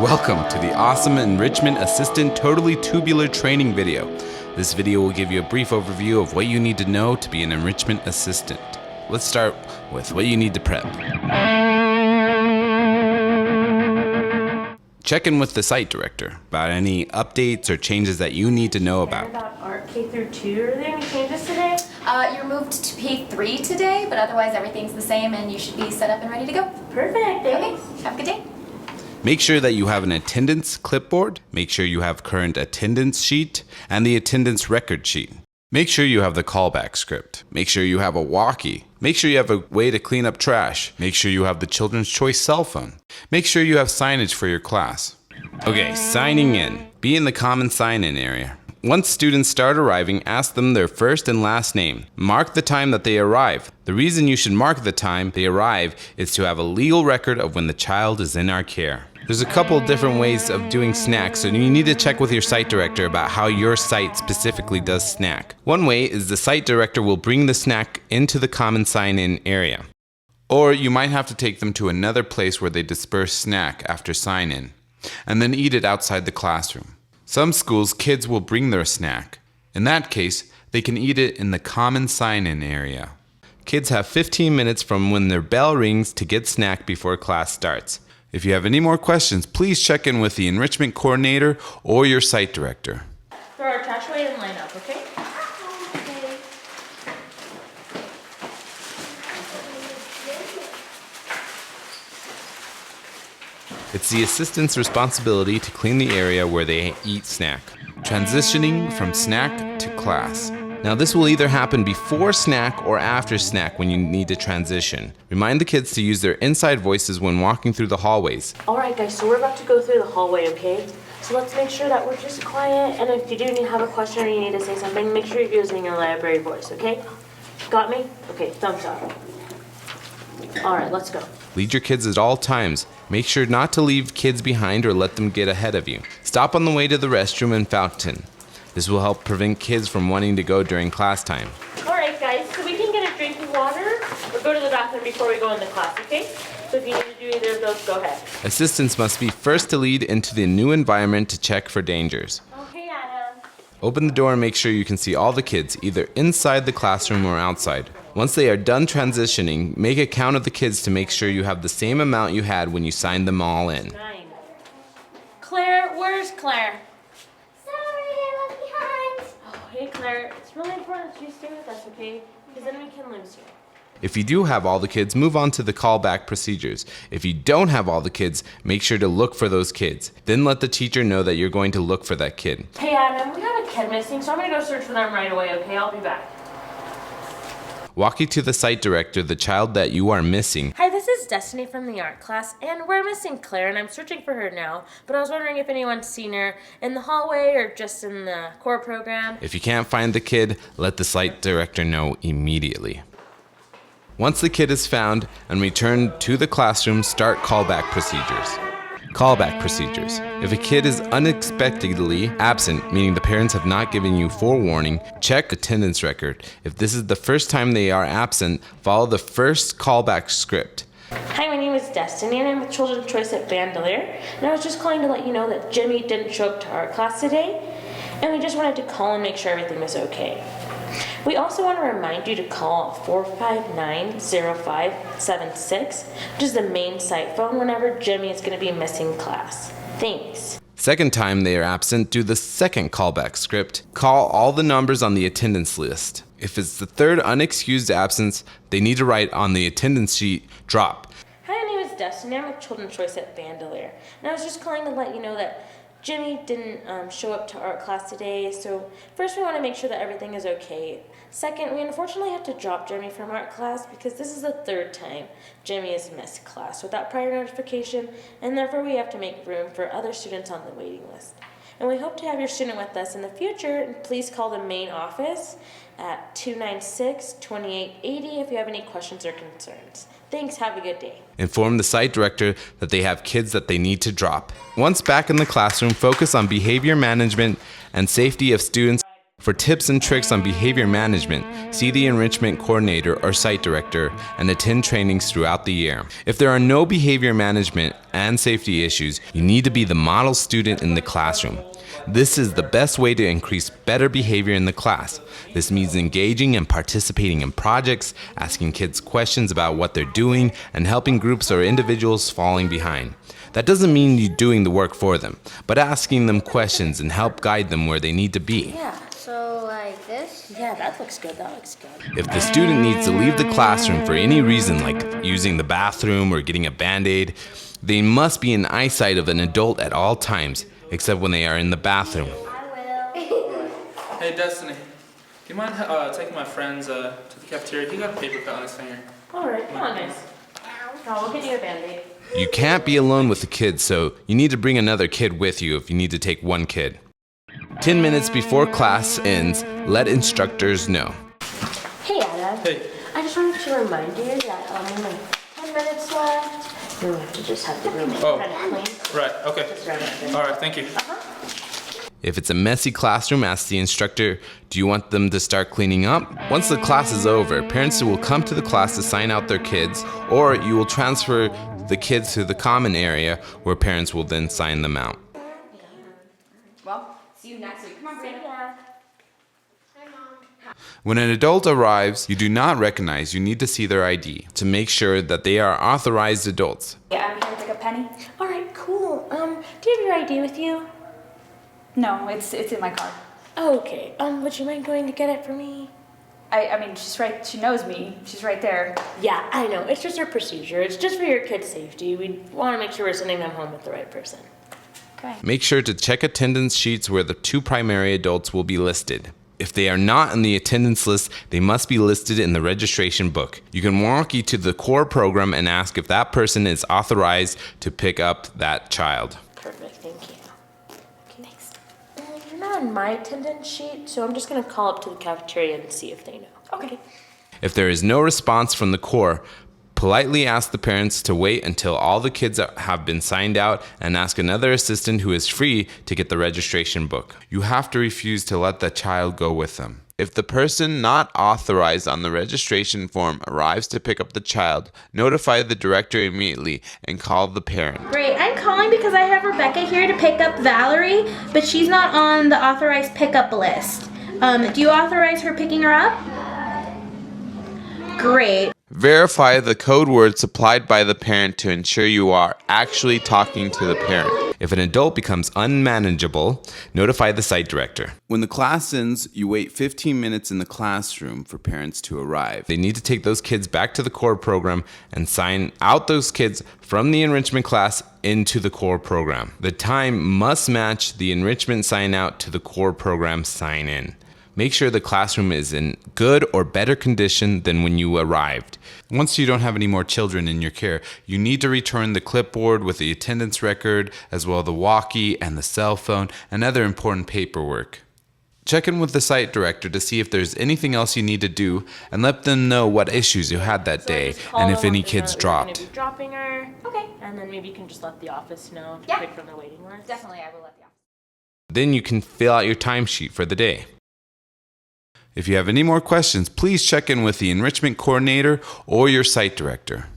Welcome to the awesome Enrichment Assistant Totally Tubular training video. This video will give you a brief overview of what you need to know to be an Enrichment Assistant. Let's start with what you need to prep. Check in with the site director about any updates or changes that you need to know about. About art K through 2, are there any changes today? You're moved to P3 today, but otherwise everything's the same and you should be set up and ready to go. Perfect, thanks. Okay, have a good day. Make sure that you have an attendance clipboard. Make sure you have current attendance sheet and the attendance record sheet. Make sure you have the callback script. Make sure you have a walkie. Make sure you have a way to clean up trash. Make sure you have the children's choice cell phone. Make sure you have signage for your class. Okay, signing in. Be in the common sign-in area. Once students start arriving, ask them their first and last name. Mark the time that they arrive. The reason you should mark the time they arrive is to have a legal record of when the child is in our care. There's a couple different ways of doing snacks, so you need to check with your site director about how your site specifically does snack. One way is the site director will bring the snack into the common sign-in area. Or you might have to take them to another place where they disperse snack after sign-in, and then eat it outside the classroom. Some schools, kids will bring their snack. In that case, they can eat it in the common sign-in area. Kids have 15 minutes from when their bell rings to get snack before class starts. If you have any more questions, please check in with the enrichment coordinator or your site director. Throw our trash away and line up, okay? It's the assistant's responsibility to clean the area where they eat snack. Transitioning from snack to class. Now this will either happen before snack or after snack when you need to transition. Remind the kids to use their inside voices when walking through the hallways. Alright guys, so we're about to go through the hallway, okay? So let's make sure that we're just quiet, and if you do have a question or you need to say something, make sure you're using your library voice, okay? Got me? Okay, thumbs up. Alright, let's go. Lead your kids at all times. Make sure not to leave kids behind or let them get ahead of you. Stop on the way to the restroom and fountain. This will help prevent kids from wanting to go during class time. Alright guys, so we can get a drink of water or go to the bathroom before we go into class, okay? So if you need to do either of those, go ahead. Assistants must be first to lead into the new environment to check for dangers. Okay, Adam. Open the door and make sure you can see all the kids, either inside the classroom or outside. Once they are done transitioning, make a count of the kids to make sure you have the same amount you had when you signed them all in. 9. Claire, where's Claire? Sorry, I left behind. Oh, hey Claire, it's really important that you stay with us, okay? Because then we can lose you. If you do have all the kids, move on to the callback procedures. If you don't have all the kids, make sure to look for those kids. Then let the teacher know that you're going to look for that kid. Hey Adam, we have a kid missing, so I'm gonna go search for them right away, okay? I'll be back. Walk you to the site director, the child that you are missing. Hi, this is Destiny from the art class, and we're missing Claire, and I'm searching for her now, but I was wondering if anyone's seen her in the hallway or just in the core program. If you can't find the kid, let the site director know immediately. Once the kid is found and returned to the classroom, start callback procedures. Callback procedures. If a kid is unexpectedly absent, meaning the parents have not given you forewarning, check attendance record. If this is the first time they are absent, follow the first callback script. Hi, my name is Destiny, and I'm with Children's Choice at Bandelier, and I was just calling to let you know that Jimmy didn't show up to art class today, and we just wanted to call and make sure everything was okay. We also want to remind you to call 459-0576, which is the main site phone whenever Jimmy is going to be missing class. Thanks. Second time they are absent, do the second callback script. Call all the numbers on the attendance list. If it's the third unexcused absence, they need to write on the attendance sheet, drop. Hi, my name is Destiny. I'm with Children's Choice at Bandelier, and I was just calling to let you know that Jimmy didn't show up to art class today, so first we want to make sure that everything is okay. Second, we unfortunately have to drop Jimmy from art class because this is the third time Jimmy has missed class without prior notification, and therefore we have to make room for other students on the waiting list. And we hope to have your student with us in the future, and please call the main office at 296-2880 if you have any questions or concerns. Thanks, have a good day. Inform the site director that they have kids that they need to drop. Once back in the classroom, focus on behavior management and safety of students. For tips and tricks on behavior management, see the enrichment coordinator or site director and attend trainings throughout the year. If there are no behavior management and safety issues, you need to be the model student in the classroom. This is the best way to increase better behavior in the class. This means engaging and participating in projects, asking kids questions about what they're doing, and helping groups or individuals falling behind. That doesn't mean you doing the work for them, but asking them questions and help guide them where they need to be. Yeah. So like this? Yeah, that looks good. That looks good. If the student needs to leave the classroom for any reason, like using the bathroom or getting a Band-Aid, they must be in eyesight of an adult at all times, except when they are in the bathroom. I will. Hey Destiny, do you mind taking my friends to the cafeteria? He got a paper cut on his finger. All right, come on, guys. No, we'll get you a Band-Aid. You can't be alone with the kids, so you need to bring another kid with you if you need to take one kid. 10 minutes before class ends, let instructors know. Hey, Adam. Hey. I just wanted to remind you that only 10 minutes left. You have to just have the room Oh. kind of clean. Right, okay. Just around it. All right, thank you. If it's a messy classroom, ask the instructor, do you want them to start cleaning up? Once the class is over, parents will come to the class to sign out their kids, or you will transfer the kids to the common area where parents will then sign them out. Well, see you next week. Come on, Brianna. Hi, Mom. When an adult arrives you do not recognize, you need to see their ID to make sure that they are authorized adults. Yeah, I'm here to pick up Penny. All right, cool. Do you have your ID with you? No, it's in my car. Oh, okay. Would you mind going to get it for me? I mean, she's right. She knows me. She's right there. Yeah, I know. It's just our procedure. It's just for your kid's safety. We want to make sure we're sending them home with the right person. Okay. Make sure to check attendance sheets where the two primary adults will be listed. If they are not in the attendance list, they must be listed in the registration book. You can walk you to the core program and ask if that person is authorized to pick up that child. Perfect, thank you. Okay, next. You're not on my attendance sheet, so I'm just going to call up to the cafeteria and see if they know. Okay. If there is no response from the core, politely ask the parents to wait until all the kids have been signed out and ask another assistant who is free to get the registration book. You have to refuse to let the child go with them. If the person not authorized on the registration form arrives to pick up the child, notify the director immediately and call the parent. Great, I'm calling because I have Rebecca here to pick up Valerie, but she's not on the authorized pickup list. Do you authorize her picking her up? Great. Verify the code word supplied by the parent to ensure you are actually talking to the parent. If an adult becomes unmanageable, notify the site director. When the class ends, you wait 15 minutes in the classroom for parents to arrive. They need to take those kids back to the core program and sign out those kids from the enrichment class into the core program. The time must match the enrichment sign out to the core program sign in. Make sure the classroom is in good or better condition than when you arrived. Once you don't have any more children in your care, you need to return the clipboard with the attendance record, as well as the walkie and the cell phone and other important paperwork. Check in with the site director to see if there's anything else you need to do and let them know what issues you had that day and if any kids dropped. Be dropping her. Okay. And then maybe you can just let the office know to Yeah. pick from the waiting list. Definitely, I will let the office. Then you can fill out your timesheet for the day. If you have any more questions, please check in with the enrichment coordinator or your site director.